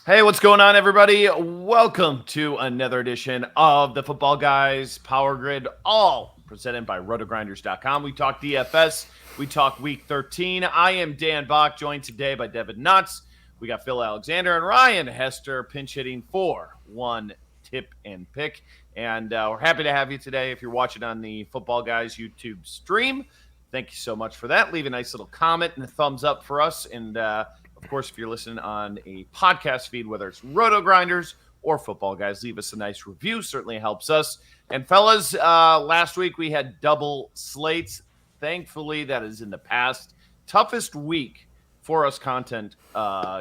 Hey, what's going on, everybody? Welcome to another edition of the Football Guys Power Grid, all presented by RotoGrinders.com. We talk DFS, we talk Week 13. I am Dan Bach, joined today by Devin Knotts. We got Phil Alexander and Ryan Hester pinch hitting for one tip and pick. And we're happy to have you today. If you're watching on the Football Guys YouTube stream, thank you so much for that. Leave a nice little comment and a thumbs up for us. And of course, if you're listening on a podcast feed, whether it's RotoGrinders or Football Guys, leave us a nice review. Certainly helps us. And fellas, last week we had double slates. Thankfully, that is in the past. Toughest week for us content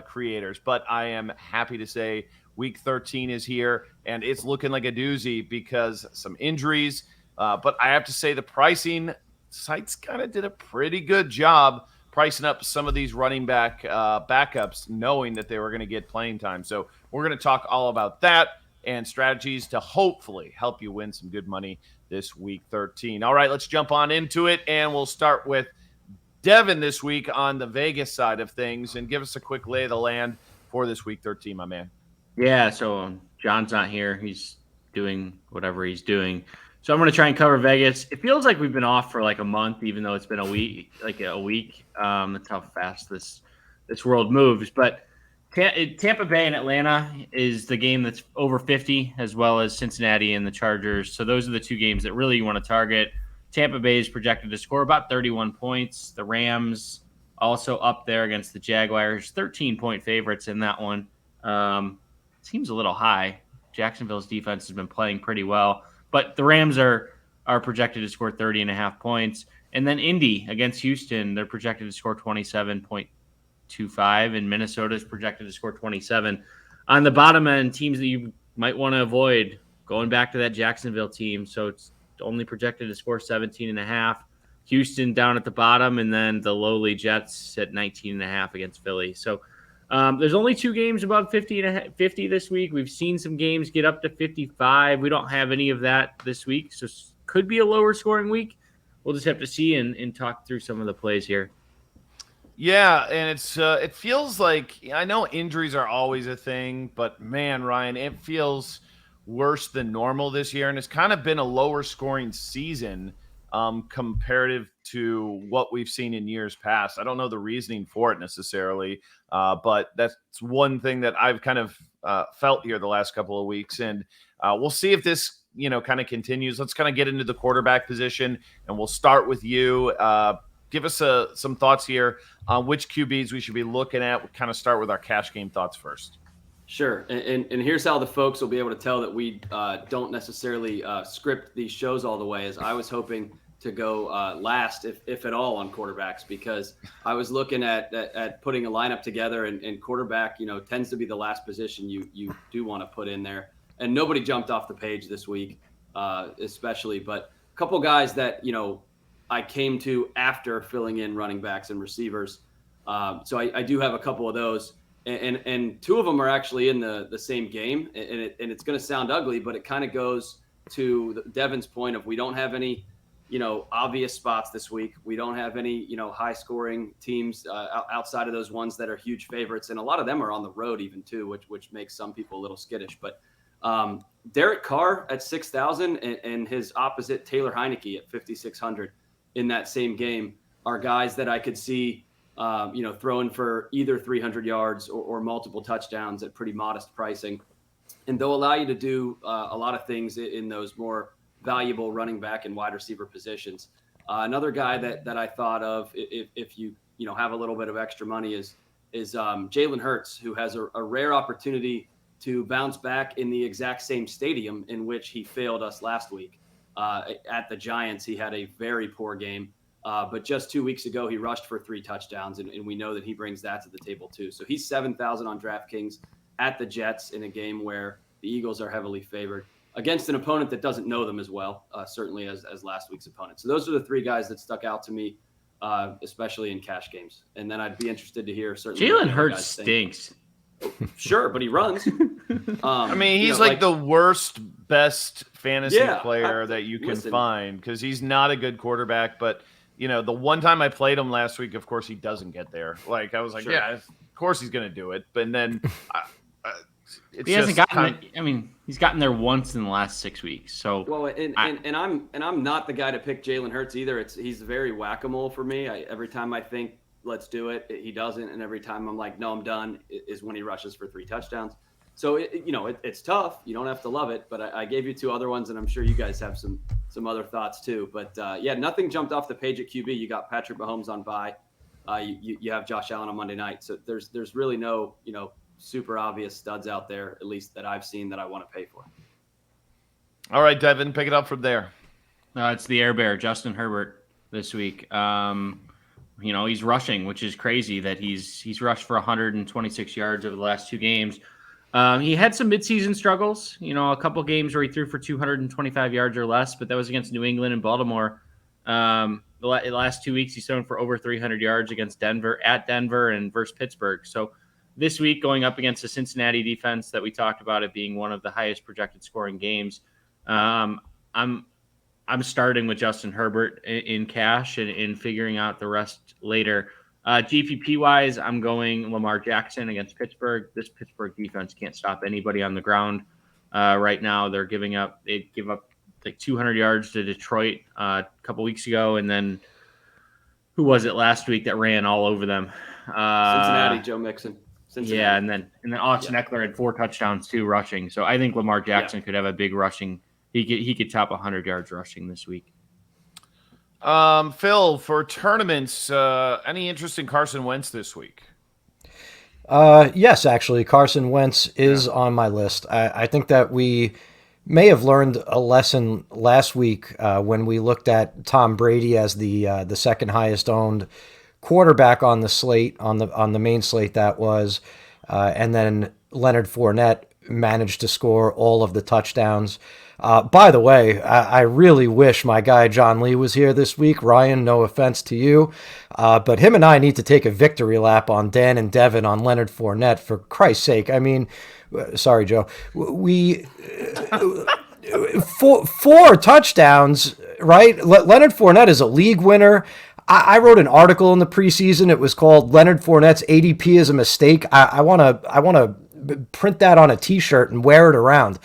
creators, but I am happy to say Week 13 is here, and it's looking like a doozy because some injuries. But I have to say the pricing sites kind of did a pretty good job pricing up some of these running back backups, knowing that they were going to get playing time. So we're going to talk all about that and strategies to hopefully help you win some good money this Week 13. All right, let's jump on into it, and we'll start with Devin this week on the Vegas side of things, and give us a quick lay of the land for this Week 13, my man. Yeah, so John's not here. He's doing whatever he's doing. So I'm going to try and cover Vegas. It feels like we've been off for like a month, even though it's been a week. That's how fast this world moves. But Tampa Bay and Atlanta is the game that's over 50, as well as Cincinnati and the Chargers. So those are the two games that really you want to target. Tampa Bay is projected to score about 31 points. The Rams also up there against the Jaguars, 13-point favorites in that one. Seems a little high. Jacksonville's defense has been playing pretty well, but the Rams are projected to score 30.5 points. And then Indy against Houston, they're projected to score 27.25, and Minnesota is projected to score 27. On the bottom end, teams that you might want to avoid, going back to that Jacksonville team, so it's only projected to score 17.5. Houston down at the bottom, and then the lowly Jets at 19.5 against Philly. So there's only two games above 50 this week. We've seen some games get up to 55. We don't have any of that this week, so could be a lower scoring week. We'll just have to see and talk through some of the plays here. Yeah, and it feels like, I know injuries are always a thing, but man, Ryan, it feels worse than normal this year, and it's kind of been a lower scoring season comparative to what we've seen in years past. I don't know the reasoning for it necessarily, but that's one thing that I've kind of felt here the last couple of weeks, and we'll see if this kind of continues. Let's kind of get into the quarterback position, and we'll start with you. Give us some thoughts here on which QBs we should be looking at. We'll kind of start with our cash game thoughts first. Sure. And here's how the folks will be able to tell that we don't necessarily script these shows all the way, as I was hoping to go last, if at all, on quarterbacks, because I was looking at putting a lineup together, and quarterback, tends to be the last position you do want to put in there. And nobody jumped off the page this week, especially, but a couple guys that, I came to after filling in running backs and receivers. So I do have a couple of those. And two of them are actually in the same game, and it's going to sound ugly, but it kind of goes to Devin's point of we don't have any, obvious spots this week. We don't have any, high scoring teams outside of those ones that are huge favorites, and a lot of them are on the road even too, which makes some people a little skittish. But Derek Carr at 6,000 and his opposite Taylor Heineke at 5,600 in that same game are guys that I could see. Throwing for either 300 yards or multiple touchdowns at pretty modest pricing. And they'll allow you to do a lot of things in those more valuable running back and wide receiver positions. Another guy that I thought of if you have a little bit of extra money is Jalen Hurts, who has a rare opportunity to bounce back in the exact same stadium in which he failed us last week. At the Giants, he had a very poor game. But just 2 weeks ago, he rushed for 3 touchdowns, and we know that he brings that to the table too. So he's 7,000 on DraftKings at the Jets in a game where the Eagles are heavily favored against an opponent that doesn't know them as well, certainly as last week's opponent. So those are the 3 guys that stuck out to me, especially in cash games. And then I'd be interested to hear certainly. Jalen Hurts stinks. Sure, but he runs. I mean, he's like the worst, best fantasy player that you can find because he's not a good quarterback, but the one time I played him last week, of course, he doesn't get there. Like, I was like, sure. Yeah, of course he's going to do it. But then He hasn't gotten. He's gotten there once in the last 6 weeks. So and I'm not the guy to pick Jalen Hurts either. He's very whack-a-mole for me. Every time I think let's do it, he doesn't, and every time I'm like, no, I'm done, is when he rushes for 3 touchdowns. So it's tough. You don't have to love it, but I gave you 2 other ones, and I'm sure you guys have some other thoughts too. But nothing jumped off the page at QB. You got Patrick Mahomes on bye. You have Josh Allen on Monday night. So there's really no super obvious studs out there, at least that I've seen, that I want to pay for. All right, Devin, pick it up from there. It's the Air Bear, Justin Herbert, this week. He's rushing, which is crazy that he's rushed for 126 yards over the last 2 games. He had some midseason struggles, a couple games where he threw for 225 yards or less, but that was against New England and Baltimore. The last 2 weeks, he's thrown for over 300 yards against Denver and versus Pittsburgh. So this week, going up against the Cincinnati defense that we talked about it being one of the highest projected scoring games, I'm starting with Justin Herbert in cash and figuring out the rest later. GPP wise, I'm going Lamar Jackson against Pittsburgh. This Pittsburgh defense can't stop anybody on the ground right now. They give up like 200 yards to Detroit a couple weeks ago, and then who was it last week that ran all over them? Cincinnati, Joe Mixon. Cincinnati. Yeah, and then Austin Eckler had 4 touchdowns too rushing. So I think Lamar Jackson could have a big rushing. He could top 100 yards rushing this week. Phil, for tournaments, any interest in Carson Wentz this week? Yes, actually, Carson Wentz is on my list. I think that we may have learned a lesson last week when we looked at Tom Brady as the second highest owned quarterback on the slate, on the main slate that was, and then Leonard Fournette managed to score all of the touchdowns. By the way, I really wish my guy John Lee was here this week. Ryan, no offense to you, but him and I need to take a victory lap on Dan and Devin on Leonard Fournette, for Christ's sake. I mean, sorry, Joe. We 4 touchdowns, right? Leonard Fournette is a league winner. I wrote an article in the preseason. It was called "Leonard Fournette's ADP is a Mistake." I want to print that on a T-shirt and wear it around.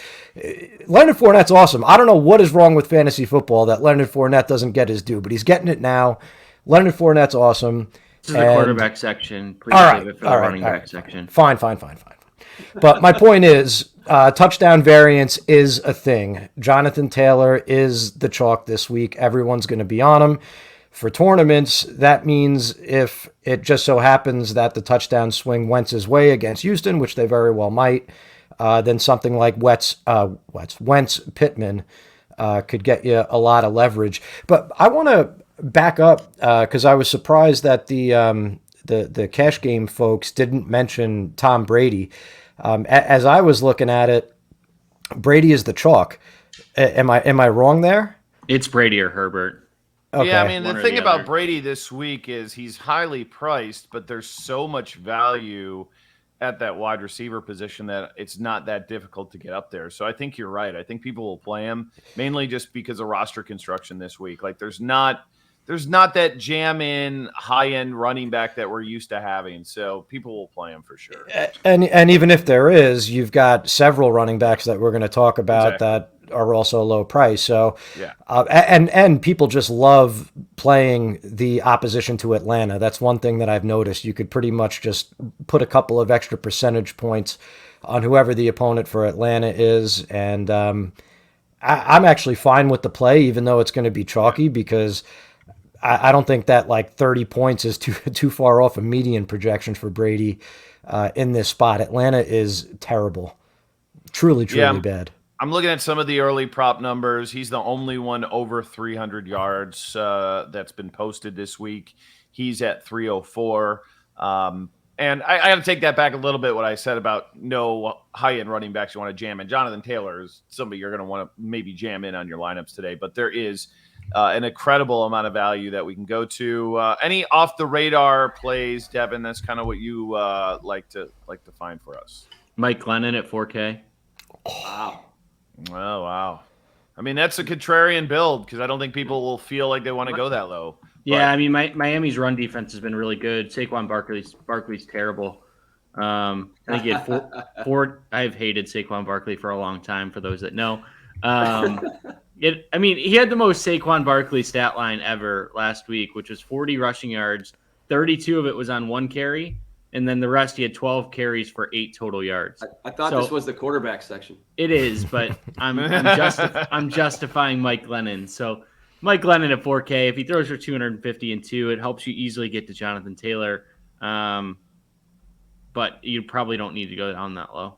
Leonard Fournette's awesome. I don't know what is wrong with fantasy football that Leonard Fournette doesn't get his due, but he's getting it now. Leonard Fournette's awesome. This is the quarterback section. Please save it for the running back section. Fine. But my point is, touchdown variance is a thing. Jonathan Taylor is the chalk this week. Everyone's going to be on him. For tournaments, that means if it just so happens that the touchdowns swing Wentz's way against Houston, which they very well might, then something like Wentz-Pittman could get you a lot of leverage. But I want to back up because I was surprised that the cash game folks didn't mention Tom Brady. As I was looking at it, Brady is the chalk. Am I wrong there? It's Brady or Herbert. Okay. Yeah, I mean, the thing about Brady this week is he's highly priced, but there's so much value at that wide receiver position that it's not that difficult to get up there. So I think you're right. I think people will play him mainly just because of roster construction this week. Like there's not that jam in high end running back that we're used to having. So people will play him for sure. And even if there is, you've got several running backs that we're going to talk about that are also low price. So, yeah. And people just love playing the opposition to Atlanta. That's one thing that I've noticed. You could pretty much just put a couple of extra percentage points on whoever the opponent for Atlanta is. And I'm actually fine with the play, even though it's going to be chalky, because I don't think that like 30 points is too far off a median projection for Brady in this spot. Atlanta is terrible. Truly bad. I'm looking at some of the early prop numbers. He's the only one over 300 yards that's been posted this week. He's at 304. And I got to take that back a little bit, what I said about no high-end running backs you want to jam in. Jonathan Taylor is somebody you're going to want to maybe jam in on your lineups today. But there is an incredible amount of value that we can go to. Any off-the-radar plays, Devin? That's kind of what you like to find for us. Mike Glennon at 4K. Wow. Oh, wow. I mean, that's a contrarian build because I don't think people will feel like they want to go that low. Yeah, I mean, Miami's run defense has been really good. Saquon Barkley's terrible. I think he had four. I've hated Saquon Barkley for a long time. For those that know, he had the most Saquon Barkley stat line ever last week, which was 40 rushing yards. 32 of it was on one carry, and then the rest he had 12 carries for 8 total yards. I thought this was the quarterback section. It is, but I'm justifying Mike Glennon. So Mike Glennon at 4K. If he throws for 250 and 2, it helps you easily get to Jonathan Taylor. But you probably don't need to go down that low.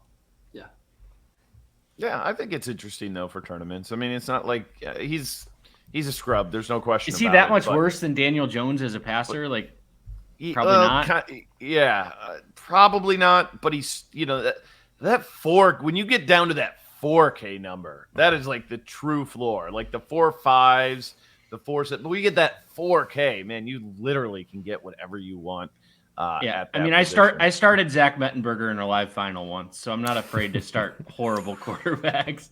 Yeah, I think it's interesting though for tournaments. I mean, it's not like he's a scrub. There's no question. Is he that much worse than Daniel Jones as a passer? Like, probably not. Probably not. But he's that 4. When you get down to that 4K number, that is like the true floor. Like the 4.5s, the 4.7. But we get that 4K, man. You literally can get whatever you want. I started Zach Mettenberger in a live final once, so I'm not afraid to start horrible quarterbacks.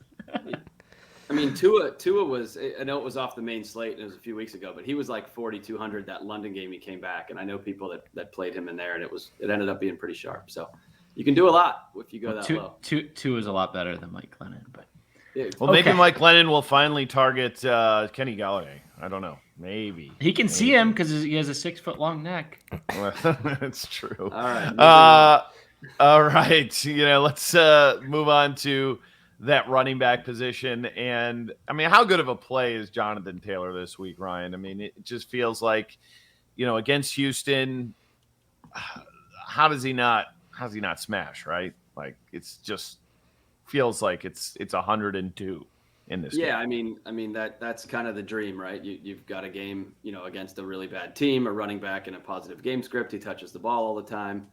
I mean, Tua was, I know it was off the main slate, and it was a few weeks ago, but he was like 4,200 that London game he came back, and I know people that played him in there, and it ended up being pretty sharp. So you can do a lot if you go that low. Tua is a lot better than Mike Glennon, but maybe Mike Glennon will finally target Kenny Galladay. I don't know. Maybe he can see him because he has a 6-foot-long neck. Well, that's true. All right. Let's move on to that running back position. And I mean, how good of a play is Jonathan Taylor this week, Ryan? I mean, it just feels like, against Houston, how does he not smash, right? Like, it's just feels like it's 102. In this game. I mean that's kind of the dream, right? You've got a game, against a really bad team, a running back in a positive game script. He touches the ball all the time.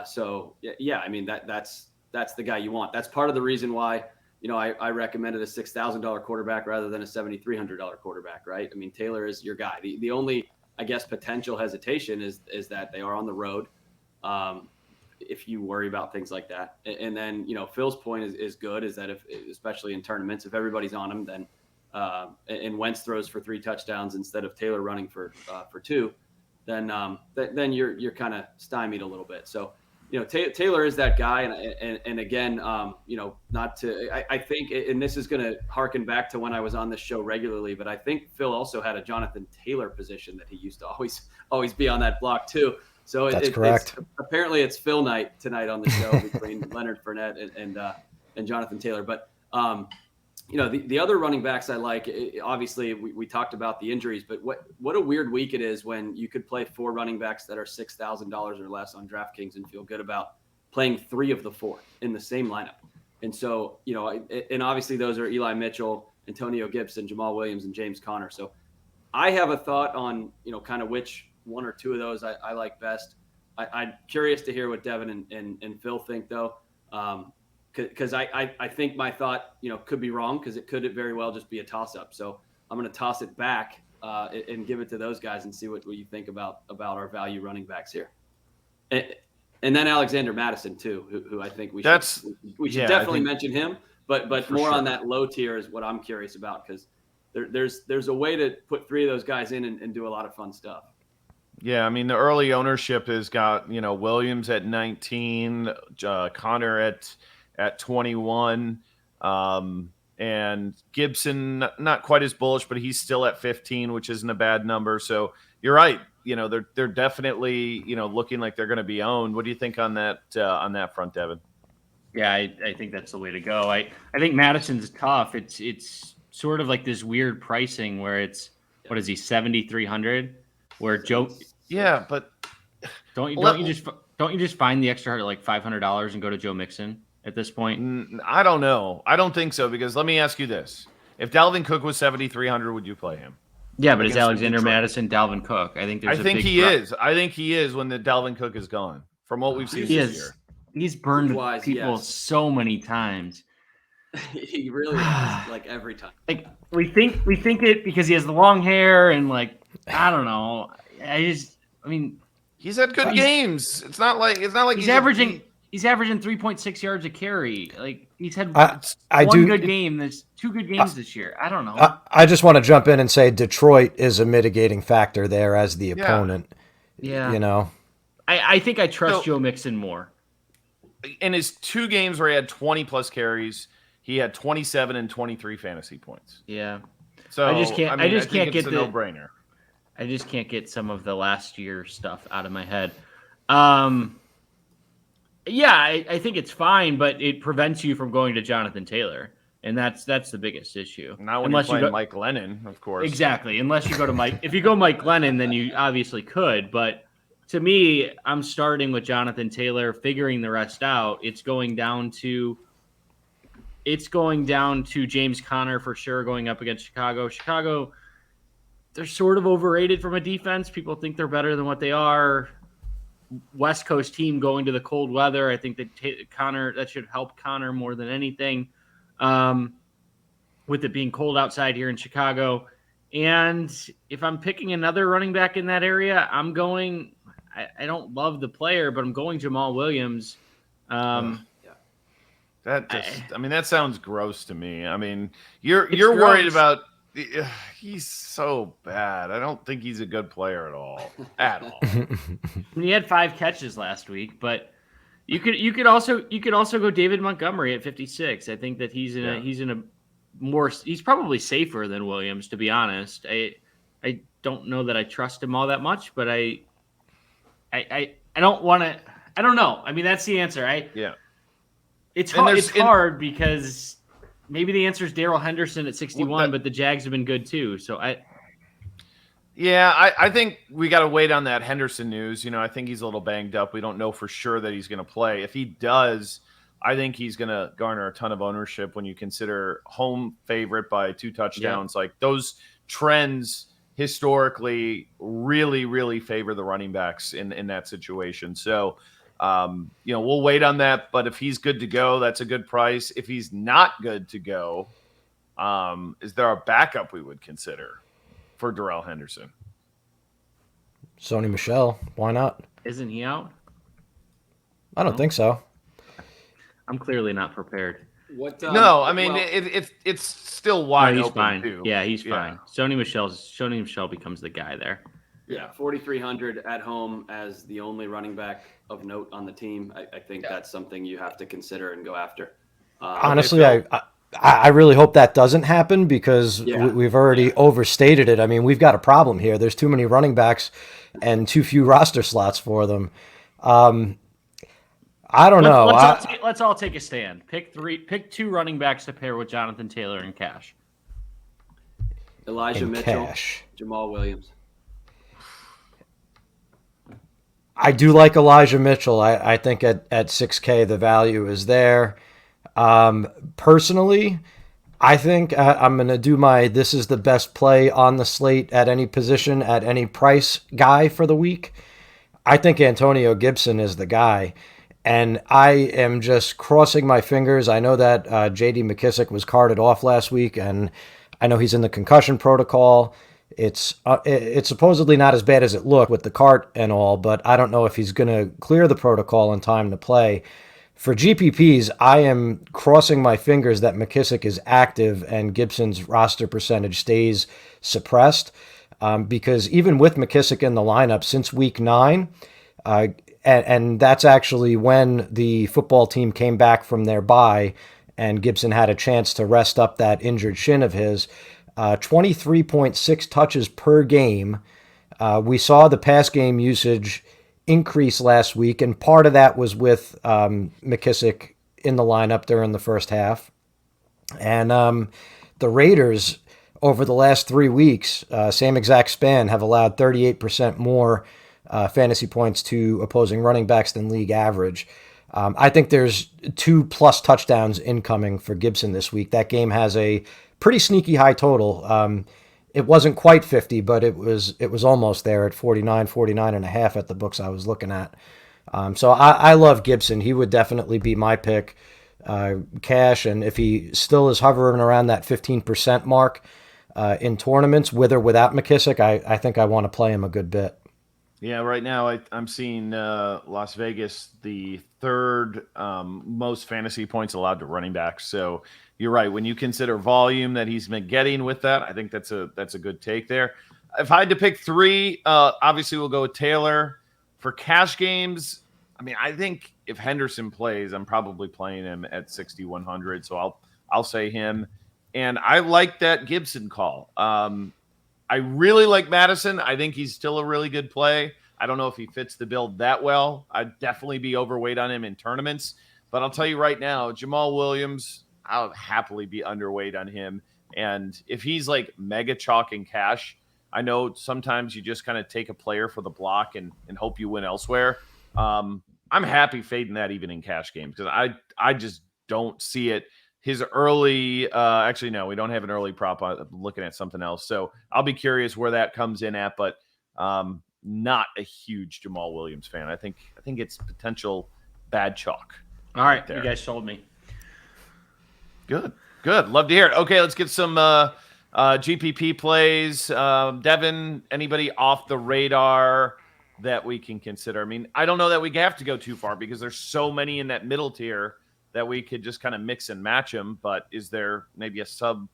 So I mean that's the guy you want. That's part of the reason why, I recommended a $6,000 quarterback rather than a $7,300 quarterback, right? I mean, Taylor is your guy. The only, I guess, potential hesitation is that they are on the road. If you worry about things like that. And then, Phil's point is good, is that especially in tournaments, if everybody's on him, then and Wentz throws for 3 touchdowns instead of Taylor running for 2, then you're kind of stymied a little bit. So, Taylor is that guy. And again, I think, and this is going to harken back to when I was on this show regularly, but I think Phil also had a Jonathan Taylor position that he used to always be on that block too. So that's correct. Apparently it's Phil night tonight on the show between Leonard Fournette and Jonathan Taylor. But, the other running backs I like, obviously we talked about the injuries, but what a weird week it is when you could play 4 running backs that are $6,000 or less on DraftKings and feel good about playing 3 of the 4 in the same lineup. And so, and obviously those are Eli Mitchell, Antonio Gibson, Jamaal Williams, and James Conner. So I have a thought on, kind of which 1 or 2 of those I like best. I'm curious to hear what Devin and Phil think, though, because I think my thought, could be wrong, because it could very well just be a toss-up. So I'm going to toss it back and give it to those guys and see what you think about our value running backs here. And then Alexander Mattison, too, who I think we should definitely mention him, but more on that low tier is what I'm curious about, because there's a way to put 3 of those guys in and do a lot of fun stuff. Yeah, I mean, the early ownership has got, Williams at 19, Connor at 21, and Gibson, not quite as bullish, but he's still at 15, which isn't a bad number. So you're right. They're definitely, looking like they're going to be owned. What do you think on that front, Devin? Yeah, I think that's the way to go. I think Madison's tough. It's sort of like this weird pricing where it's, what is he, 7,300? Where Joe, but don't you just find the extra like $500 and go to Joe Mixon at this point? I don't know. I don't think so, because let me ask you this: if Dalvin Cook was 7,300, would you play him? Yeah, but is Alexander Mattison Dalvin Cook? I think he is. I think he is when the Dalvin Cook is gone. From what we've seen this year, he's burned people so many times. He really has, like every time. Like we think it because he has the long hair and like. I don't know. He's had good games. It's not like he's averaging 3.6 yards a carry. Like he's had good game. There's 2 good games this year. I don't know. I just want to jump in and say Detroit is a mitigating factor there as the opponent. Yeah. I think I trust Joe Mixon more. in his 2 games where he had 20 plus carries, he had 27 and 23 fantasy points. Yeah. So I just can't it's get a the no-brainer. I just can't get some of the last year stuff out of my head. Yeah, I think it's fine, but it prevents you from going to Jonathan Taylor, and that's the biggest issue. Not when you're playing Mike Lennon, of course. Exactly. Unless you go to Mike. If you go Mike Lennon, then you obviously could. But to me, I'm starting with Jonathan Taylor, figuring the rest out. It's going down to James Conner for sure going up against Chicago. Chicago, they're sort of overrated from a defense. People think they're better than what they are. West Coast team going to the cold weather. I think that that should help Conner more than anything, with it being cold outside here in Chicago. And if I'm picking another running back in that area, I'm going. I don't love the player, but I'm going Jamaal Williams. That sounds gross to me. I mean, you're gross. worried about. He's so bad. I don't think he's a good player at all. At all. He had 5 catches last week, but you could also go David Montgomery at 56. I think that he's probably safer than Williams, to be honest. I don't know that I trust him all that much, but I don't want to. I don't know. I mean, that's the answer. It's hard. It's hard because. Maybe the answer is Darrell Henderson at 61, but the Jags have been good too. So I think we got to wait on that Henderson news. I think he's a little banged up. We don't know for sure that he's going to play. If he does, I think he's going to garner a ton of ownership when you consider home favorite by 2 touchdowns. Yeah. Like those trends historically really, really favor the running backs in that situation. So, we'll wait on that, but if he's good to go, that's a good price. If he's not good to go, is there a backup we would consider for Darrell Henderson? Sony Michel, why not? Isn't he out? I don't think so. I'm clearly not prepared. No, I mean it's still wide he's open fine. too. Yeah, he's fine. Sony Michel becomes the guy there. Yeah, 4,300 at home as the only running back of note on the team. I think that's something you have to consider and go after. Honestly, I really hope that doesn't happen because we've already overstated it. I mean, we've got a problem here. There's too many running backs and too few roster slots for them. I don't know. Let's all take a stand. Pick 2 running backs to pair with Jonathan Taylor in cash. Elijah Mitchell, Jamaal Williams. I do like Elijah Mitchell. I think at 6K the value is there. Personally, I think I'm going to do this is the best play on the slate at any position, at any price guy for the week. I think Antonio Gibson is the guy. And I am just crossing my fingers. I know that J.D. McKissic was carted off last week, and I know he's in the concussion protocol. It's supposedly not as bad as it looked with the cart and all, but I don't know if he's going to clear the protocol in time to play. For GPPs, I am crossing my fingers that McKissic is active and Gibson's roster percentage stays suppressed, because even with McKissic in the lineup since week 9, and that's actually when the football team came back from their bye and Gibson had a chance to rest up that injured shin of his, 23.6 touches per game. We saw the pass game usage increase last week, and part of that was with McKissic in the lineup during the first half. And the Raiders, over the last 3 weeks, same exact span, have allowed 38% more fantasy points to opposing running backs than league average. I think there's 2+ touchdowns incoming for Gibson this week. That game has a pretty sneaky high total. It wasn't quite 50, but it was almost there at 49 and a half at the books I was looking at. So I love Gibson. He would definitely be my pick, cash. And if he still is hovering around that 15% mark in tournaments, with or without McKissic, I think I want to play him a good bit. Yeah, right now I'm seeing Las Vegas the 3rd most fantasy points allowed to running backs. So you're right. When you consider volume that he's been getting with that, I think that's a good take there. If I had to pick 3, obviously we'll go with Taylor. For cash games, I mean, I think if Henderson plays, I'm probably playing him at 6,100. So I'll say him. And I like that Gibson call. I really like Mattison. I think he's still a really good play. I don't know if he fits the build that well. I'd definitely be overweight on him in tournaments. But I'll tell you right now, Jamaal Williams, I'll happily be underweight on him. And if he's like mega chalk in cash, I know sometimes you just kind of take a player for the block and hope you win elsewhere. I'm happy fading that even in cash games because I just don't see it. His early, actually, no, we don't have an early prop. I'm looking at something else. So I'll be curious where that comes in at, but not a huge Jamaal Williams fan. I think it's potential bad chalk. All right, there. You guys sold me. Good. Love to hear it. Okay, let's get some GPP plays. Devin, anybody off the radar that we can consider? I mean, I don't know that we have to go too far because there's so many in that middle tier that we could just kind of mix and match them. But is there maybe a sub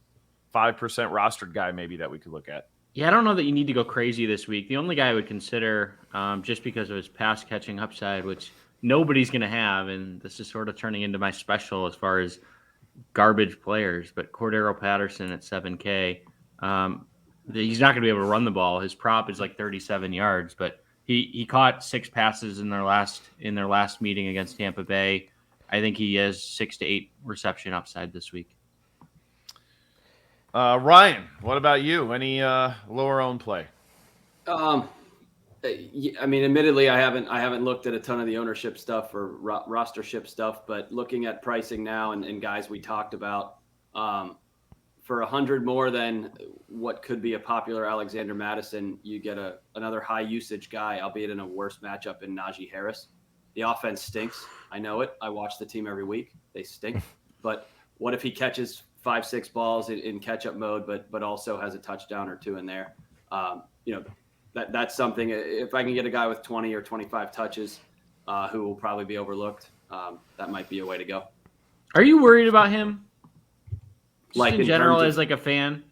5% rostered guy maybe that we could look at? Yeah, I don't know that you need to go crazy this week. The only guy I would consider, just because of his pass catching upside, which nobody's going to have, and this is sort of turning into my special as far as garbage players, but Cordero Patterson at 7K. He's not going to be able to run the ball. His prop is like 37 yards, but he caught 6 passes in their last meeting against Tampa Bay. I think he has 6 to 8 reception upside this week. Ryan, what about you? Any lower owned play? I mean, admittedly, I haven't looked at a ton of the ownership stuff or rostership stuff, but looking at pricing now and guys we talked about, for 100 more than what could be a popular Alexander Mattison, you get another high usage guy, albeit in a worse matchup in Najee Harris. The offense stinks. I know it. I watch the team every week. They stink. But what if he catches 5-6 balls in catch-up mode, but also has a touchdown or 2 in there? That's something. If I can get a guy with 20 or 25 touches who will probably be overlooked, that might be a way to go. Are you worried about him? Like in general, as like a fan?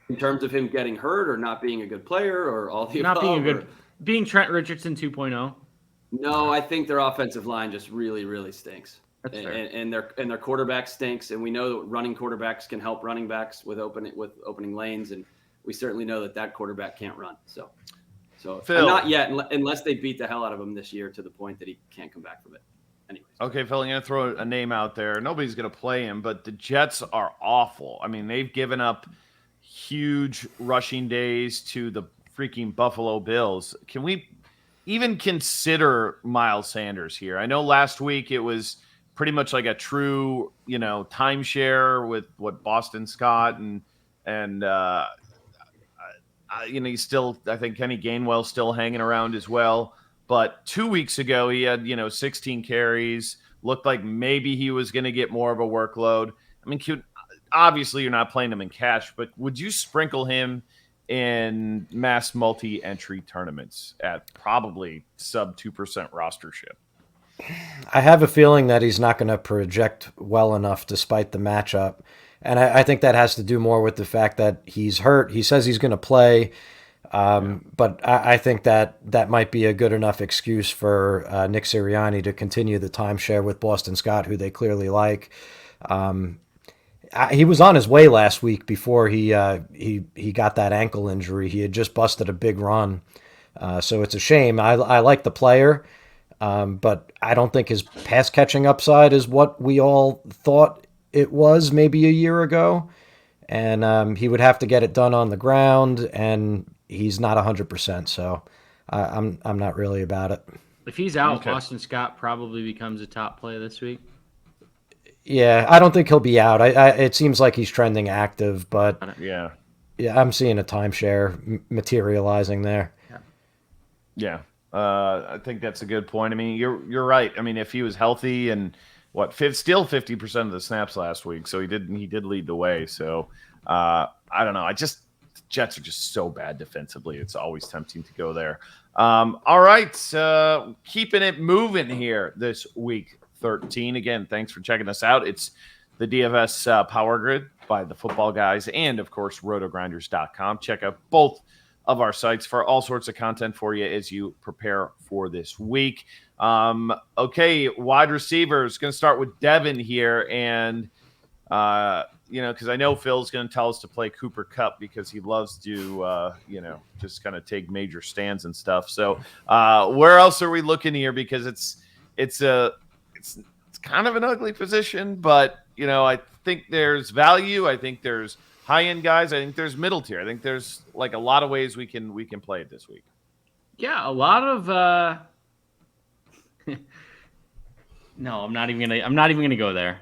In terms of him getting hurt or not being a good player or all the above? Being Trent Richardson 2.0? No, I think their offensive line just really, really stinks. That's fair. And their quarterback stinks, and we know that running quarterbacks can help running backs with opening lanes, and we certainly know that quarterback can't run. So Phil, not yet, unless they beat the hell out of him this year to the point that he can't come back from it. Anyways. Okay, Phil, I'm going to throw a name out there. Nobody's going to play him, but the Jets are awful. I mean, they've given up huge rushing days to the freaking Buffalo Bills. Can we even consider Miles Sanders here? I know last week it was pretty much like a true, timeshare with what Boston Scott and he's still, I think Kenny Gainwell's still hanging around as well. But 2 weeks ago, he had, 16 carries, looked like maybe he was going to get more of a workload. I mean, obviously you're not playing him in cash, but would you sprinkle him in mass multi-entry tournaments at probably sub 2% rostership? I have a feeling that he's not going to project well enough despite the matchup. And I think that has to do more with the fact that he's hurt. He says he's going to play, but I think that might be a good enough excuse for Nick Sirianni to continue the timeshare with Boston Scott, who they clearly like. He was on his way last week before he got that ankle injury. He had just busted a big run, so it's a shame. I like the player, but I don't think his pass catching upside is what we all thought it was maybe a year ago, and he would have to get it done on the ground, and he's not 100%. So I'm not really about it. If he's out, Boston Scott probably becomes a top play this week. Yeah, I don't think he'll be out. It seems like he's trending active, but yeah, I'm seeing a timeshare materializing there. Yeah, I think that's a good point. I mean, you're right. I mean, if he was healthy and still 50% of the snaps last week, so he did lead the way. So I don't know. Jets are just so bad defensively. It's always tempting to go there. All right, keeping it moving here this week 13. Again, thanks for checking us out. It's the DFS Power Grid by the Football Guys and, of course, RotoGrinders.com. Check out both of our sites for all sorts of content for you as you prepare for this week. Okay, wide receivers. Going to start with Devin here, and because I know Phil's going to tell us to play Cooper Kupp because he loves to, just kind of take major stands and stuff. So where else are we looking here? Because it's kind of an ugly position, but I think there's value. I think there's high-end guys. I think there's middle tier. I think there's like a lot of ways we can play it this week. Yeah, a lot of no, I'm not even gonna go there.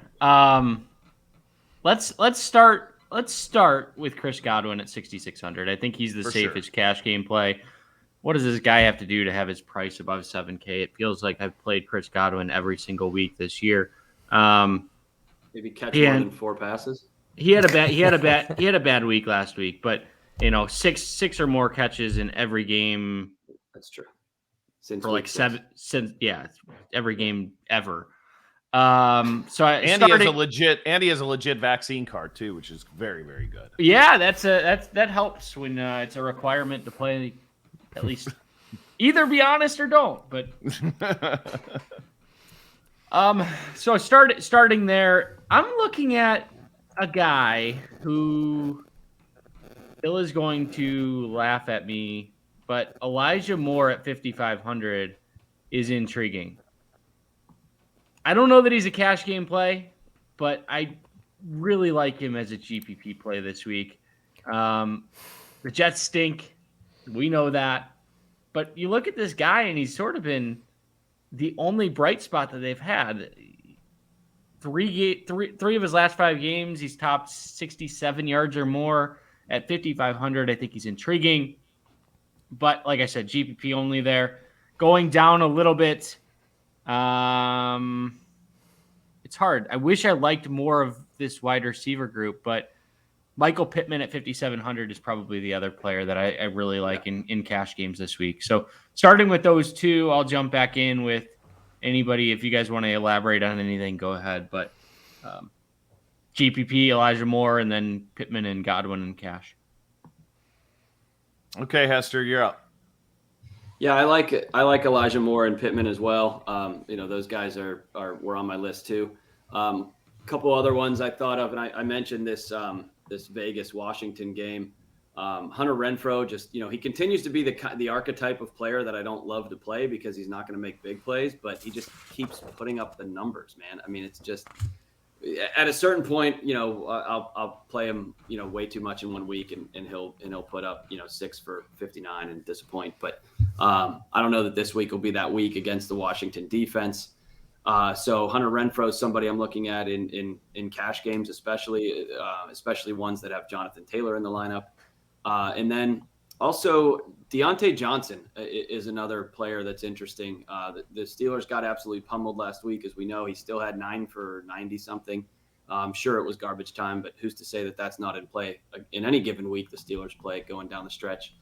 Let's start with Chris Godwin at 6,600. I think he's the safest cash game play. What does this guy have to do to have his price above 7K? It feels like I've played Chris Godwin every single week this year. Maybe catch more than 4 passes. He had a bad week last week, but six or more catches in every game. That's true. Since every game ever. Andy has a legit vaccine card too, which is very, very good. Yeah, that helps when it's a requirement to play. At least either be honest or don't. But so starting there, I'm looking at a guy who Bill is going to laugh at me, but Elijah Moore at 5,500 is intriguing. I don't know that he's a cash game play, but I really like him as a GPP play this week. The Jets stink. We know that. But you look at this guy, and he's sort of been the only bright spot that they've had. Three of his last 5 games, he's topped 67 yards or more at 5,500. I think he's intriguing. But like I said, GPP only there. Going down a little bit. It's hard. I wish I liked more of this wide receiver group, but Michael Pittman at 5,700 is probably the other player that I really like in cash games this week. So starting with those two, I'll jump back in with anybody. If you guys want to elaborate on anything, go ahead. But GPP, Elijah Moore, and then Pittman and Godwin in cash. Okay, Hester, you're up. Yeah, I like Elijah Moore and Pittman as well. Those guys were on my list too. A couple other ones I thought of, and I mentioned this Vegas Washington game. Hunter Renfrow, he continues to be the archetype of player that I don't love to play because he's not going to make big plays, but he just keeps putting up the numbers, man. I mean, it's just at a certain point, I'll play him, way too much in one week, and he'll put up 6 for 59 and disappoint. But I don't know that this week will be that week against the Washington defense. So Hunter Renfrow is somebody I'm looking at in cash games, especially ones that have Jonathan Taylor in the lineup. And then also Deontay Johnson is another player that's interesting. The Steelers got absolutely pummeled last week. As we know, he still had 9 for 90 something. I'm sure it was garbage time, but who's to say that that's not in play in any given week the Steelers play going down the stretch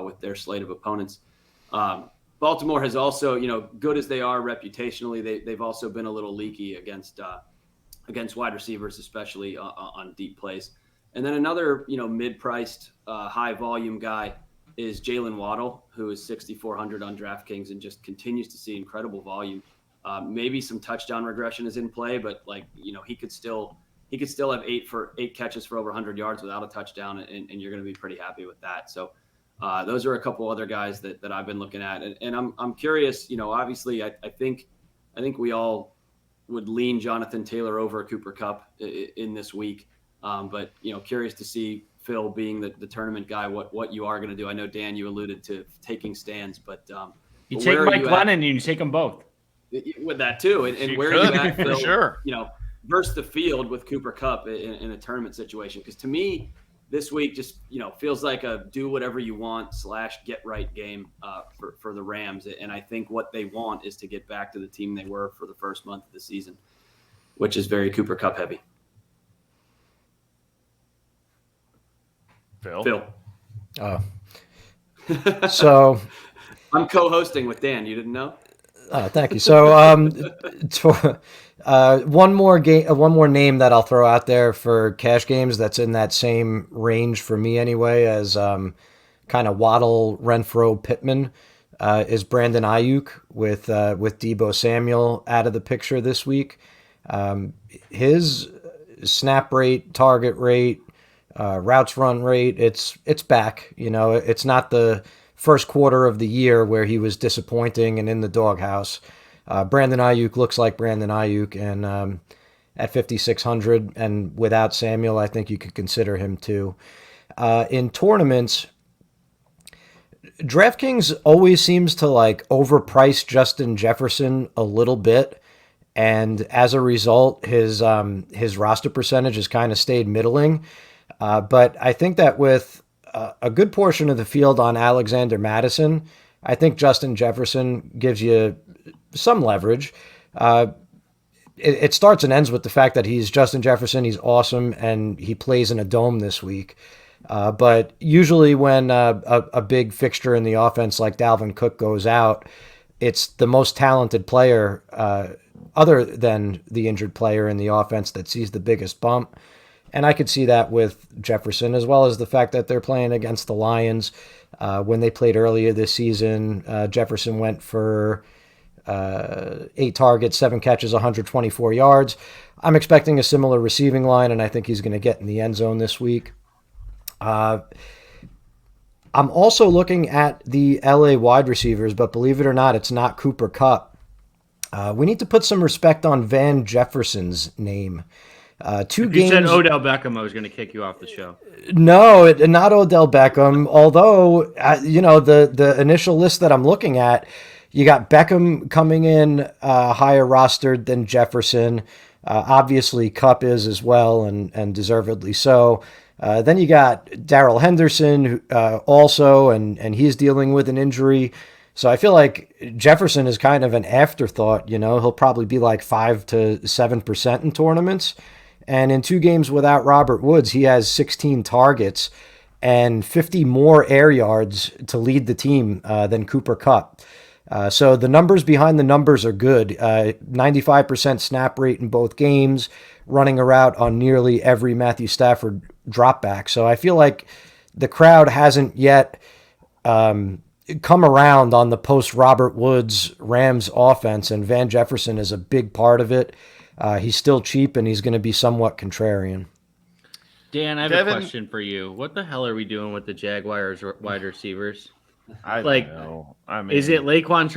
with their slate of opponents. Baltimore has also, good as they are reputationally, they've also been a little leaky against wide receivers, especially on deep plays. And then another, mid-priced, high-volume guy is Jalen Waddle, who is 6,400 on DraftKings and just continues to see incredible volume. Maybe some touchdown regression is in play, but he could still have 8 catches for over 100 yards without a touchdown, and you're going to be pretty happy with that. So those are a couple other guys that I've been looking at, and I'm curious. Obviously, I think we all would lean Jonathan Taylor over Cooper Kupp in this week. But curious to see Phil being the tournament guy, what you are going to do. I know, Dan, you alluded to taking stands, but you take Mike Glennon and you take them both with that too. And where are you at, Phil? Sure. Versus the field with Cooper Kupp in a tournament situation. Because to me, this week just feels like a do whatever you want / get right game for the Rams. And I think what they want is to get back to the team they were for the first month of the season, which is very Cooper Kupp heavy. Phil. Oh. So I'm co-hosting with Dan. You didn't know? Oh, thank you. So one more name that I'll throw out there for cash games that's in that same range for me anyway as kind of Waddle, Renfro, Pittman is Brandon Ayuk with Deebo Samuel out of the picture this week. His snap rate, target rate, routes run rate, it's back. It's not the first quarter of the year where he was disappointing and in the doghouse. Brandon Ayuk looks like Brandon Ayuk, and at 5,600 and without Samuel, I think you could consider him too. In tournaments, DraftKings always seems to overprice Justin Jefferson a little bit, and as a result, his roster percentage has kind of stayed middling. But I think that with a good portion of the field on Alexander Mattison, I think Justin Jefferson gives you some leverage. It starts and ends with the fact that he's Justin Jefferson. He's awesome, and he plays in a dome this week. But usually when a big fixture in the offense like Dalvin Cook goes out, it's the most talented player other than the injured player in the offense that sees the biggest bump. And I could see that with Jefferson, as well as the fact that they're playing against the Lions. When they played earlier this season, Jefferson went for 8 targets, 7 catches, 124 yards. I'm expecting a similar receiving line, and I think he's going to get in the end zone this week. I'm also looking at the LA wide receivers, but believe it or not, it's not Cooper Kupp. We need to put some respect on Van Jefferson's name. Two games. You said Odell Beckham, I was going to kick you off the show. No, not Odell Beckham. Although, the initial list that I'm looking at, you got Beckham coming in higher rostered than Jefferson. Obviously, Kupp is as well, and deservedly so. Then you got Darrell Henderson also, and he's dealing with an injury. So I feel like Jefferson is kind of an afterthought. He'll probably be like 5 to 7% in tournaments. And in 2 games without Robert Woods, he has 16 targets and 50 more air yards to lead the team than Cooper Kupp. So the numbers behind the numbers are good. 95% snap rate in both games, running a route on nearly every Matthew Stafford drop back. So I feel like the crowd hasn't yet come around on the post-Robert Woods Rams offense, and Van Jefferson is a big part of it. He's still cheap, and he's going to be somewhat contrarian. Dan, I have Devin, a question for you. What the hell are we doing with the Jaguars wide receivers? I don't know. Is it Laquan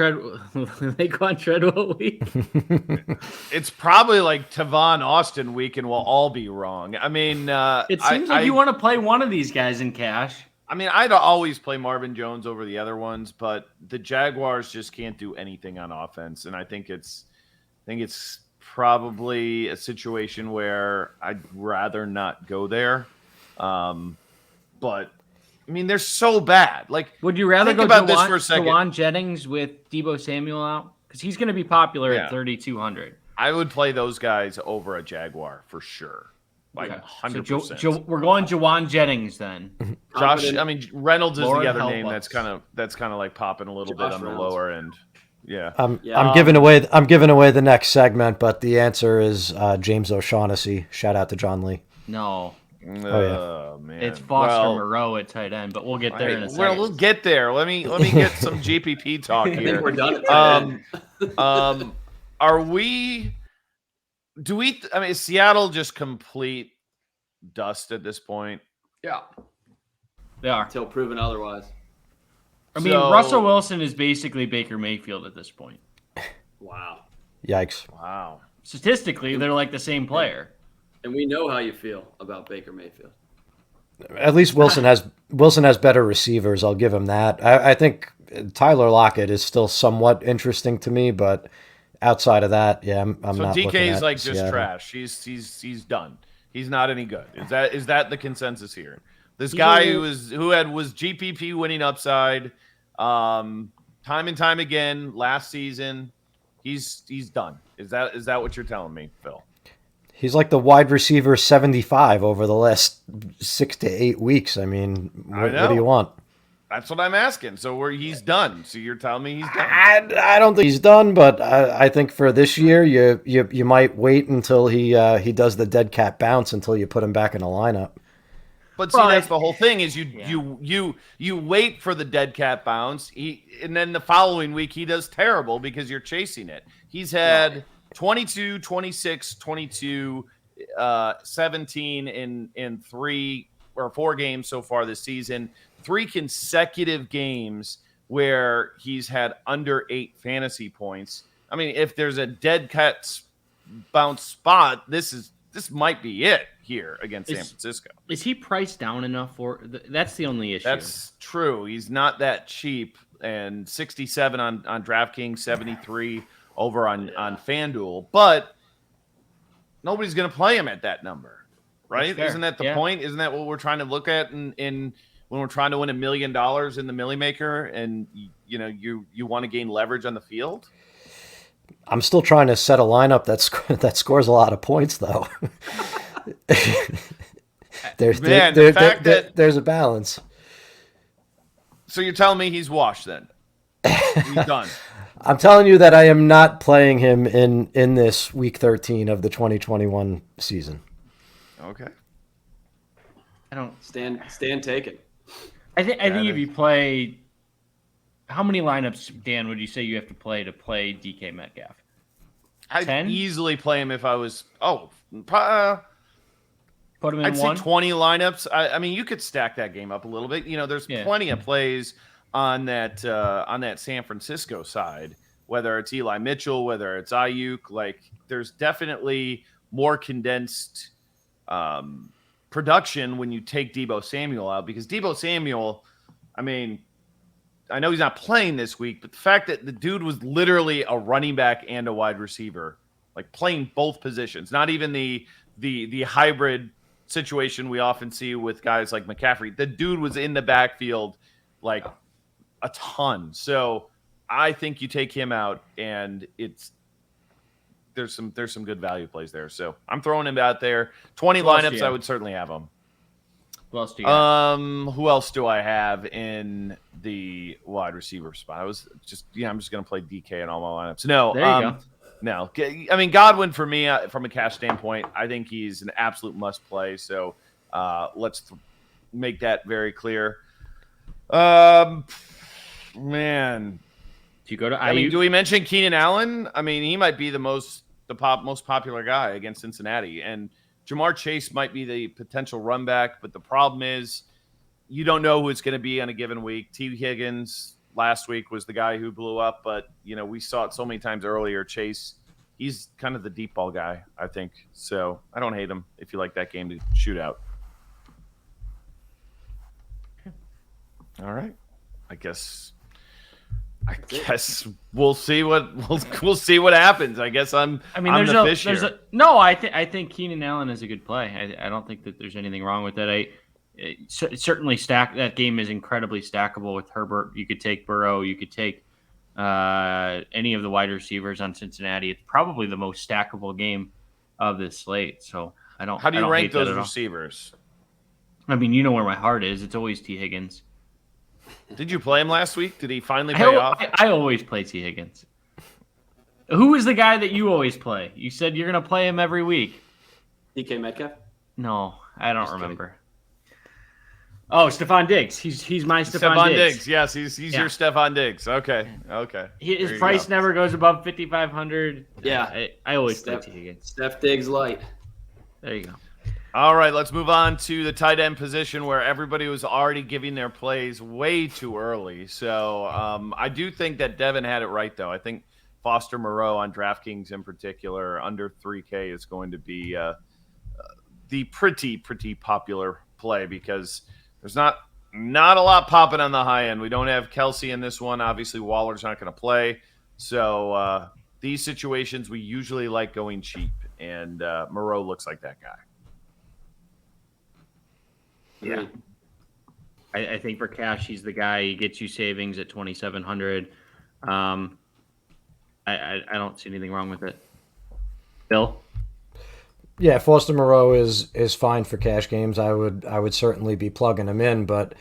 Treadwell week? It's probably like Tavon Austin week, and we'll all be wrong. It seems like you want to play one of these guys in cash. I'd always play Marvin Jones over the other ones, but the Jaguars just can't do anything on offense, and I think it's probably a situation where I'd rather not go there. But they're so bad. Would you rather go about this for a second? Jawan Jennings with Deebo Samuel out? Because he's going to be popular at 3,200. I would play those guys over a Jaguar for sure. 100%. So we're going Jawan Jennings then. Josh, Reynolds is Lord the other help name us. that's kind of like popping a little bit on Reynolds. the lower end. Yeah. I'm giving away the next segment, but the answer is James O'Shaughnessy. Shout out to John Lee. No. Oh man. It's Foster Moreau at tight end, but we'll get there in a second. Well, we'll get there. Let me get some GPP talk I think here. we're done. Are we? Do we? Is Seattle just complete dust at this point? Yeah. They are. Until proven otherwise. Russell Wilson is basically Baker Mayfield at this point. Wow. Yikes. Wow. Statistically, they're like the same player. And we know how you feel about Baker Mayfield. At least Wilson has better receivers. I'll give him that. I think Tyler Lockett is still somewhat interesting to me, but outside of that, I'm not. So DK is like just Seattle. trash. He's done. He's not any good. Is that the consensus here? This guy who was GPP winning upside, time and time again last season. He's done. Is that what you're telling me, Phil? He's like the wide receiver 75 over the last 6 to 8 weeks. What do you want? That's what I'm asking. So he's done. So you're telling me he's done? I don't think he's done, but I think for this year, you might wait until he does the dead cat bounce until you put him back in the lineup. But see, that's the whole thing is you wait for the dead cat bounce. And then the following week he does terrible because you're chasing it. He's had 22, 26, 22, 17 in 3 or 4 games so far this season. 3 consecutive games where he's had under 8 fantasy points. I mean, if there's a dead cat bounce spot, this might be it here against San Francisco. Is he priced down enough for? That's the only issue. That's true. He's not that cheap, and 67 on DraftKings, 73 over on FanDuel, but nobody's going to play him at that number, right? Isn't that the point? Isn't that what we're trying to look at in when we're trying to win $1 million in the Millie Maker, and you want to gain leverage on the field? I'm still trying to set a lineup that scores a lot of points, though. there's a balance. So you're telling me he's washed then? He's done. I'm telling you that I am not playing him in this week 13 of the 2021 season. Okay. I don't stand taken. I think if you play, how many lineups, Dan, would you say you have to play DK Metcalf? I'd 10? easily play him if I was. Put him in I'd one. say 20 lineups. I mean, you could stack that game up a little bit. There's plenty of plays on that San Francisco side, whether it's Eli Mitchell, whether it's Ayuk. Like, there's definitely more condensed production when you take Deebo Samuel out, because Deebo Samuel, I mean, I know he's not playing this week, but the fact that the dude was literally a running back and a wide receiver, like playing both positions, not even the hybrid situation we often see with guys like McCaffrey. The dude was in the backfield like a ton. So I think you take him out, and there's some good value plays there. So I'm throwing him out there. 20 lineups, I would certainly have him. Who else do you have? Who else do I have in the wide receiver spot? I'm just going to play DK in all my lineups. No, there you go. No, I mean, Godwin for me, from a cash standpoint, I think he's an absolute must play. So let's make that very clear. Man, do you go to Ayuk? I mean, do we mention Keenan Allen? I mean, he might be the most popular guy against Cincinnati, and Jamar Chase might be the potential run back, but the problem is you don't know who it's going to be on a given week. T. Higgins last week was the guy who blew up, but we saw it so many times earlier. Chase, he's kind of the deep ball guy, I think. So I don't hate him if you like that game to shoot out. All right, I guess we'll see what we'll see what happens. I guess I think Keenan Allen is a good play. I don't think that there's anything wrong with that. Certainly that game is incredibly stackable with Herbert. You could take Burrow. You could take any of the wide receivers on Cincinnati. It's probably the most stackable game of this slate. So I don't. How do you rank those receivers? I mean, you know where my heart is. It's always T. Higgins. Did you play him last week? Did he finally pay off? I always play T. Higgins. Who is the guy that you always play? You said you're going to play him every week. DK Metcalf? No, I don't remember. Oh, Stephon Diggs. He's my Stephon Diggs. Yes, he's your Stephon Diggs. Okay. His price never goes above 5,500. Yeah, I always play T. Higgins. Steph Diggs light. There you go. All right, let's move on to the tight end position, where everybody was already giving their plays way too early. So I do think that Devin had it right, though. I think Foster Moreau on DraftKings in particular, under 3K, is going to be the pretty popular play, because there's not a lot popping on the high end. We don't have Kelsey in this one. Obviously, Waller's not going to play. So these situations, we usually like going cheap, and Moreau looks like that guy. Yeah, I think for cash, he's the guy. He gets you savings at 2,700. I don't see anything wrong with it. Bill? Yeah, Foster Moreau is fine for cash games. I would certainly be plugging him in, but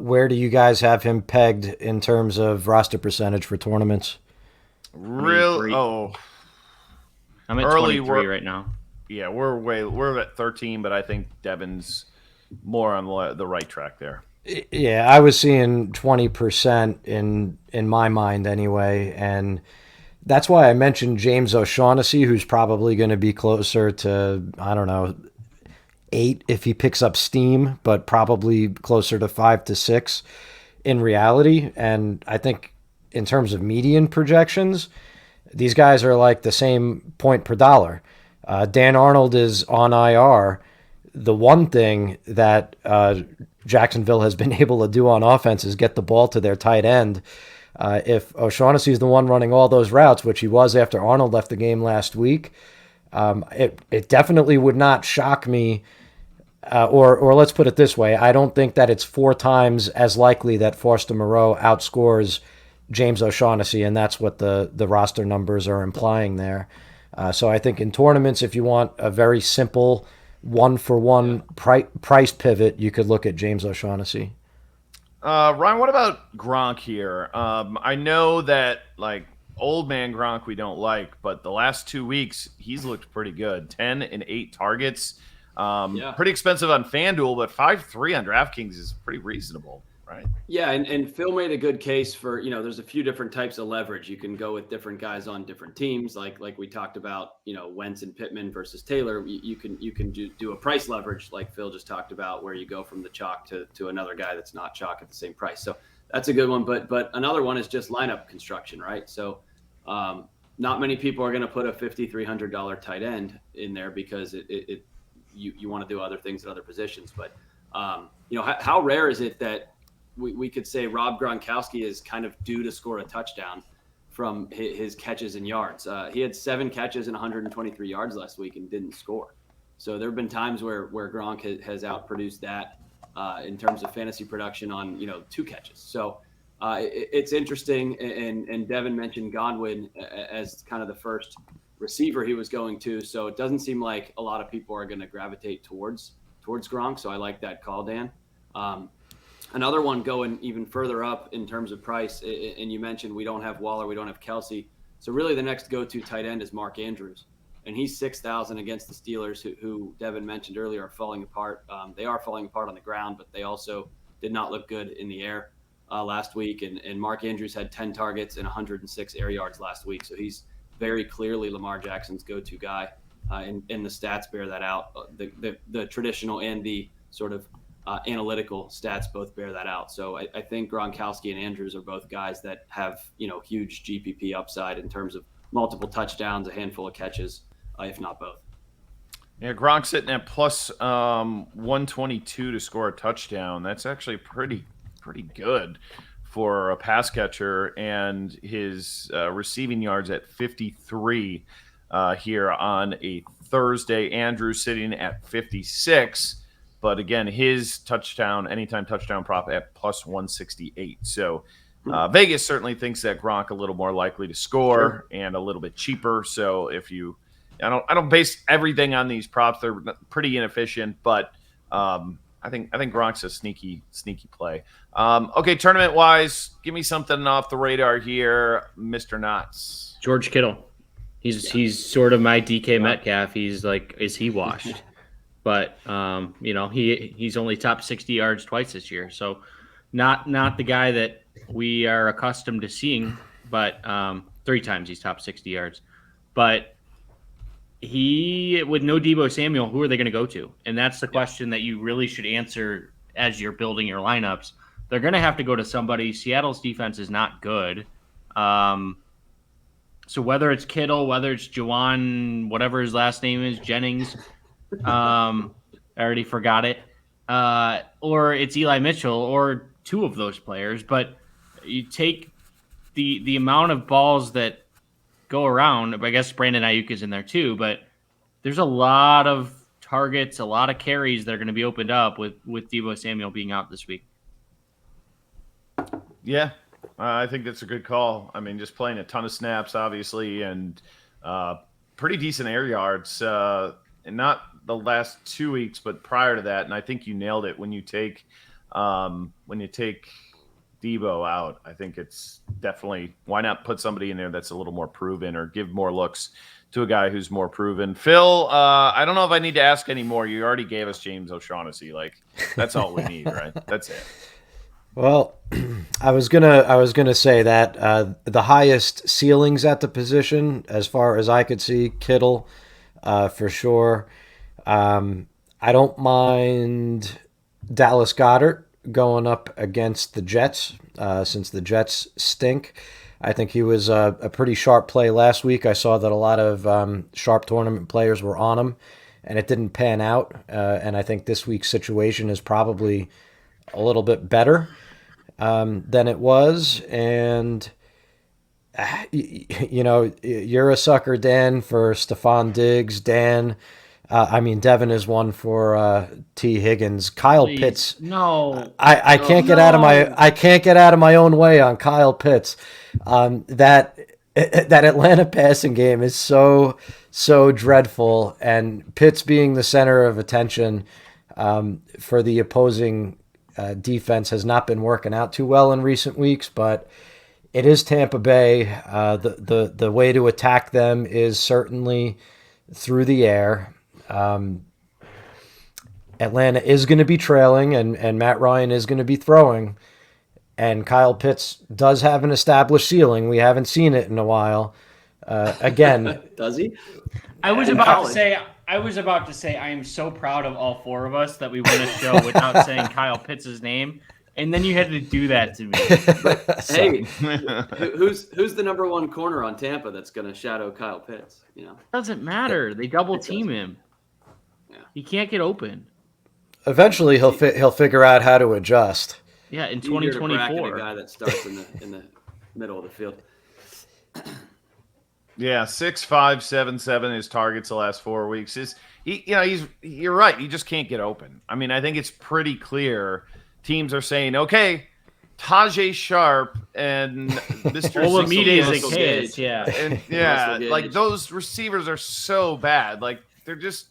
where do you guys have him pegged in terms of roster percentage for tournaments? I'm at 23 right now. Yeah, we're at 13, but I think Devin's more on the right track there. Yeah, I was seeing 20% in my mind anyway, and that's why I mentioned James O'Shaughnessy, who's probably going to be closer to, I don't know, 8 if he picks up steam, but probably closer to 5 to 6 in reality. And I think in terms of median projections, these guys are like the same point per dollar. Dan Arnold is on IR. The one thing that Jacksonville has been able to do on offense is get the ball to their tight end. If O'Shaughnessy is the one running all those routes, which he was after Arnold left the game last week, it definitely would not shock me. Or let's put it this way: I don't think that it's 4 times as likely that Foster Moreau outscores James O'Shaughnessy, and that's what the roster numbers are implying there. So I think in tournaments, if you want a very simple one-for-one price pivot, you could look at James O'Shaughnessy. Ryan, what about Gronk here? I know that like old man Gronk we don't like, but the last 2 weeks he's looked pretty good. 10 and 8 targets. Pretty expensive on FanDuel, but 5.3 on DraftKings is pretty reasonable, right? Yeah, and Phil made a good case for, there's a few different types of leverage. You can go with different guys on different teams, like we talked about, Wentz and Pittman versus Taylor. You can do a price leverage like Phil just talked about, where you go from the chalk to another guy that's not chalk at the same price. So that's a good one. But another one is just lineup construction, right? So not many people are going to put a $5,300 tight end in there because you want to do other things at other positions. But how rare is it that we could say Rob Gronkowski is kind of due to score a touchdown from his catches and yards? He had 7 catches and 123 yards last week and didn't score. So there have been times where Gronk has outproduced that in terms of fantasy production on 2 catches. So it's interesting. And Devin mentioned Godwin as kind of the first receiver he was going to. So it doesn't seem like a lot of people are going to gravitate towards Gronk. So I like that call, Dan. Another one going even further up in terms of price, and you mentioned we don't have Waller, we don't have Kelsey. So really the next go-to tight end is Mark Andrews, and he's 6,000 against the Steelers, who Devin mentioned earlier are falling apart. They are falling apart on the ground, but they also did not look good in the air last week. And Mark Andrews had 10 targets and 106 air yards last week. So he's very clearly Lamar Jackson's go-to guy, and the stats bear that out. The traditional and the sort of analytical stats both bear that out. So I think Gronkowski and Andrews are both guys that have, huge GPP upside in terms of multiple touchdowns, a handful of catches, if not both. Yeah, Gronk's sitting at plus 122 to score a touchdown. That's actually pretty good for a pass catcher, and his receiving yards at 53 here on a Thursday. Andrews sitting at 56. But again, his anytime touchdown prop at plus 168. So Vegas certainly thinks that Gronk a little more likely to score and a little bit cheaper. So I don't base everything on these props. They're pretty inefficient, but I think Gronk's a sneaky play. Okay, tournament wise, give me something off the radar here, Mr. Knotts. George Kittle. He's sort of my DK Metcalf. He's like, is he washed? But he's only top 60 yards twice this year, so not the guy that we are accustomed to seeing. But 3 times he's top 60 yards. But he, with no Deebo Samuel, who are they going to go to? And that's the question that you really should answer as you're building your lineups. They're going to have to go to somebody. Seattle's defense is not good. So whether it's Kittle, whether it's Juwan, whatever his last name is, Jennings. I already forgot it. Or it's Eli Mitchell, or 2 of those players. But you take the amount of balls that go around. I guess Brandon Ayuk is in there too, but there's a lot of targets, a lot of carries that are going to be opened up with Deebo Samuel being out this week. Yeah, I think that's a good call. I mean, just playing a ton of snaps, obviously, and pretty decent air yards. And not the last 2 weeks, but prior to that. And I think you nailed it when you take Deebo out. I think it's definitely, why not put somebody in there that's a little more proven or give more looks to a guy who's more proven. Phil, I don't know if I need to ask anymore. You already gave us James O'Shaughnessy. Like, that's all we need, right? That's it. Well, I was gonna say that the highest ceilings at the position, as far as I could see, Kittle, for sure. I don't mind Dallas Goedert going up against the Jets, since the Jets stink. I think he was a pretty sharp play last week. I saw that a lot of sharp tournament players were on him, and it didn't pan out. And I think this week's situation is probably a little bit better than it was. And, you know, you're a sucker, Dan, for Stephon Diggs. Devin is one for T. Higgins. Kyle Pitts. No, I can't get out of my own way on Kyle Pitts. That Atlanta passing game is so dreadful, and Pitts being the center of attention for the opposing defense has not been working out too well in recent weeks. But it is Tampa Bay. The way to attack them is certainly through the air. Atlanta is going to be trailing, and Matt Ryan is going to be throwing, and Kyle Pitts does have an established ceiling. We haven't seen it in a while. Again, does he? I was about to say I am so proud of all four of us that we win a show without saying Kyle Pitts' name, and then you had to do that to me. Hey, who's the number one corner on Tampa that's going to shadow Kyle Pitts? You know, Doesn't matter. They double team him. Yeah. He can't get open. eventually he'll figure out how to adjust. Yeah, in Easier to bracket 2024. a guy that starts in the middle of the field. Yeah, 6'5", 7'7" his targets the last 4 weeks. You're right. You just can't get open. I mean, I think it's pretty clear. Teams are saying, okay, Tajay Sharp and Mr. Olamide Russell Gage. Zacchaeus, yeah. And Russell Gage. like those receivers are so bad. Like they're just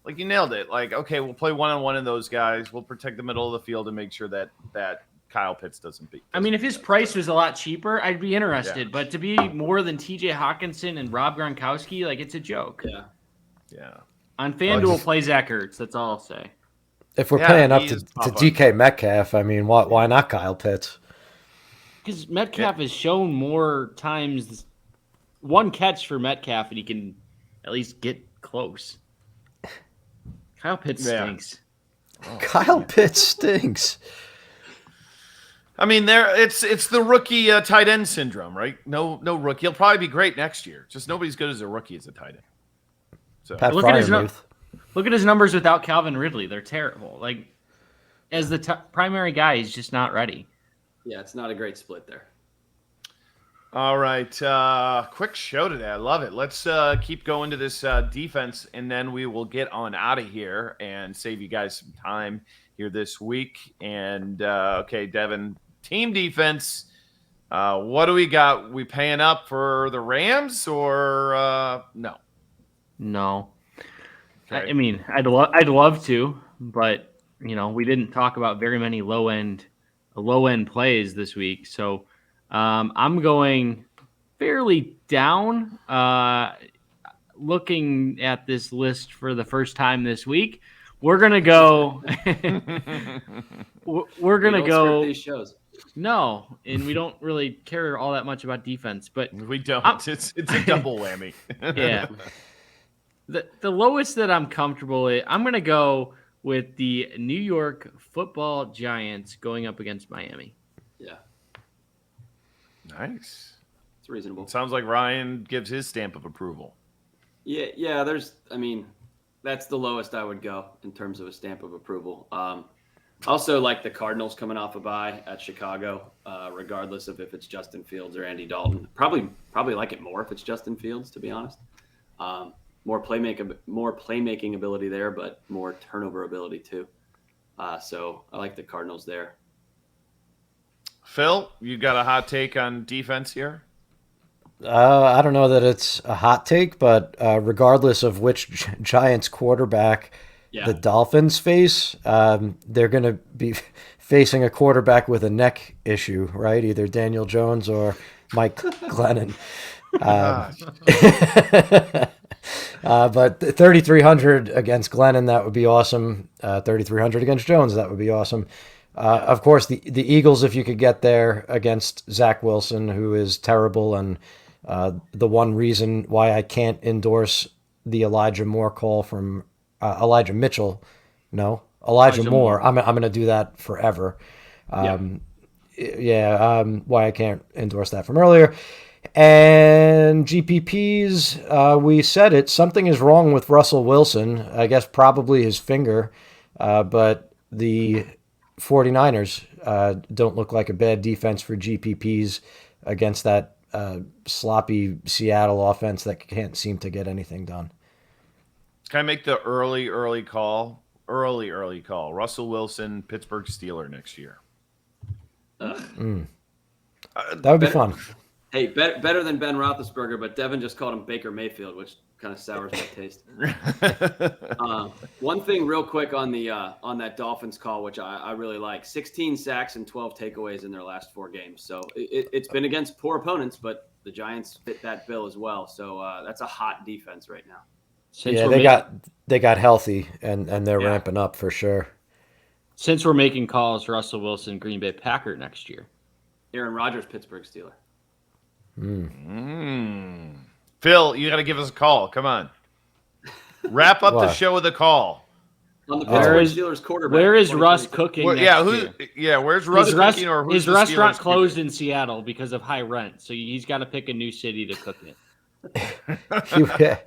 like you nailed it. Like, okay, we'll play one-on-one in those guys. We'll protect the middle of the field and make sure that Kyle Pitts doesn't beat. I mean, if his price was a lot cheaper, I'd be interested. Yeah. But to be more than T.J. Hawkinson and Rob Gronkowski, like it's a joke. Yeah. Yeah. On FanDuel, play Zach Ertz. That's all I'll say. If we're Yeah, paying up he to is top DK Metcalf, I mean, why not Kyle Pitts? Because Metcalf has shown more times one catch for Metcalf, and he can at least get close. Kyle Pitts Yeah. stinks. Kyle Pitts stinks. I mean, it's the rookie tight end syndrome, right? No rookie. He'll probably be great next year. Just nobody's good as a rookie as a tight end. So Pat Look at his Fryermuth. Look at his numbers without Calvin Ridley. They're terrible. Like, as the primary guy, he's just not ready. Yeah, it's not a great split there. all right, quick show today. I love it. Let's keep going to this defense, and then we will get on out of here and save you guys some time here this week. And okay, Devin, team defense. What do we got? We paying up for the Rams or no? No. Okay. I mean, I'd love to, but we didn't talk about very many low end plays this week. So I'm going fairly down. Looking at this list for the first time this week, we're gonna go. we're gonna We don't go. script these shows. No, and we don't really care all that much about defense, but We don't. It's a double whammy. yeah. The lowest that I'm comfortable with, I'm going to go with the New York Football Giants going up against Miami. Yeah, Nice. it's reasonable. Sounds like Ryan gives his stamp of approval. Yeah. That's the lowest I would go in terms of a stamp of approval. Also, like the Cardinals coming off a bye at Chicago, regardless of if it's Justin Fields or Andy Dalton. Probably like it more if it's Justin Fields, to be honest. More playmaking ability there, but more turnover ability too. So I like the Cardinals there. Phil, you got a hot take on defense here? I don't know that it's a hot take, but regardless of which Giants quarterback the Dolphins face, they're going to be facing a quarterback with a neck issue, right? Either Daniel Jones or Mike Glennon. But 3,300 against Glennon, that would be awesome. 3,300 against Jones, that would be awesome. Of course, the Eagles, if you could get there against Zach Wilson, who is terrible, and the one reason why I can't endorse the Elijah Moore call from Elijah Mitchell. No, Elijah Moore. I'm going to do that forever. Why I can't endorse that from earlier. And GPPs, we said it. Something is wrong with Russell Wilson. I guess probably his finger. But the 49ers don't look like a bad defense for GPPs against that sloppy Seattle offense that can't seem to get anything done. Can I make the early call? Early call. Russell Wilson, Pittsburgh Steeler next year. That would be fun. Hey, better than Ben Roethlisberger, but Devin just called him Baker Mayfield, which kind of sours my taste. One thing real quick on the on that Dolphins call, which I really like. 16 sacks and 12 takeaways in their last 4 games. So it's been against poor opponents, but the Giants fit that bill as well. So that's a hot defense right now. They got healthy and they're ramping up for sure. Since we're making calls, Russell Wilson, Green Bay Packer next year. Aaron Rodgers, Pittsburgh Steeler. Phil, you got to give us a call. Come on. Wrap up the show with a call. On the Pittsburgh Steelers quarterback. Where is Russ cooking? Where's Russ cooking? Or who's his the restaurant Steelers closed cooking? in Seattle because of high rent, so he's got to pick a new city to cook in.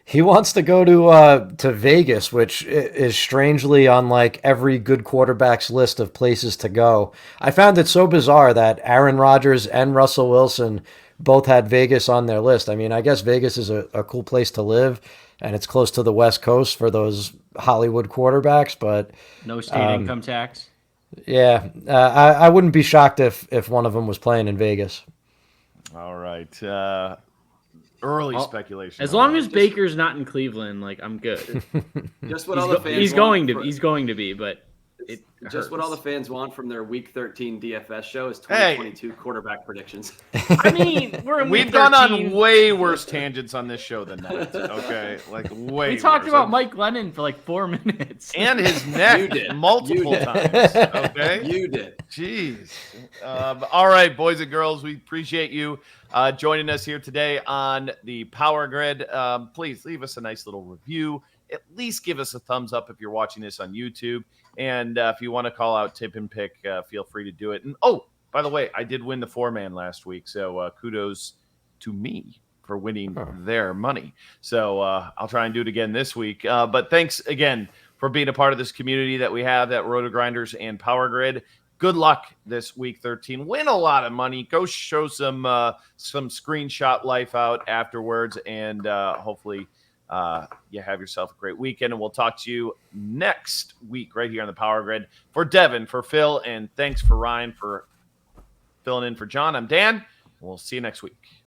He wants to go to Vegas, which is strangely on like every good quarterback's list of places to go. I found it so bizarre that Aaron Rodgers and Russell Wilson both had Vegas on their list. I mean, I guess Vegas is a cool place to live, and it's close to the West Coast for those Hollywood quarterbacks. But no state income tax. Yeah, I wouldn't be shocked if one of them was playing in Vegas. All right. Early speculation. As long as Baker's not in Cleveland, like I'm good. Just what all the fans he's going to be, but just what all the fans want from their Week 13 DFS show is 2022 quarterback predictions. I mean, we've gone on way worse tangents on this show than that. Okay, like way. We talked about Mike Glennon for like 4 minutes and his neck multiple times. Okay, you did. Jeez. All right, boys and girls, we appreciate you joining us here today on the Power Grid. Please leave us a nice little review. At least give us a thumbs up if you're watching this on YouTube. And if you want to call out Tip and Pick, feel free to do it. And by the way, I did win the 4-man last week. So kudos to me for winning their money. So I'll try and do it again this week. But thanks again for being a part of this community that we have at RotoGrinders and Power Grid. Good luck this week 13. Win a lot of money. Go show some screenshot life out afterwards. And hopefully you have yourself a great weekend. And we'll talk to you next week right here on the Power Grid. For Devin, for Phil, and thanks for Ryan for filling in for John. I'm Dan. We'll see you next week.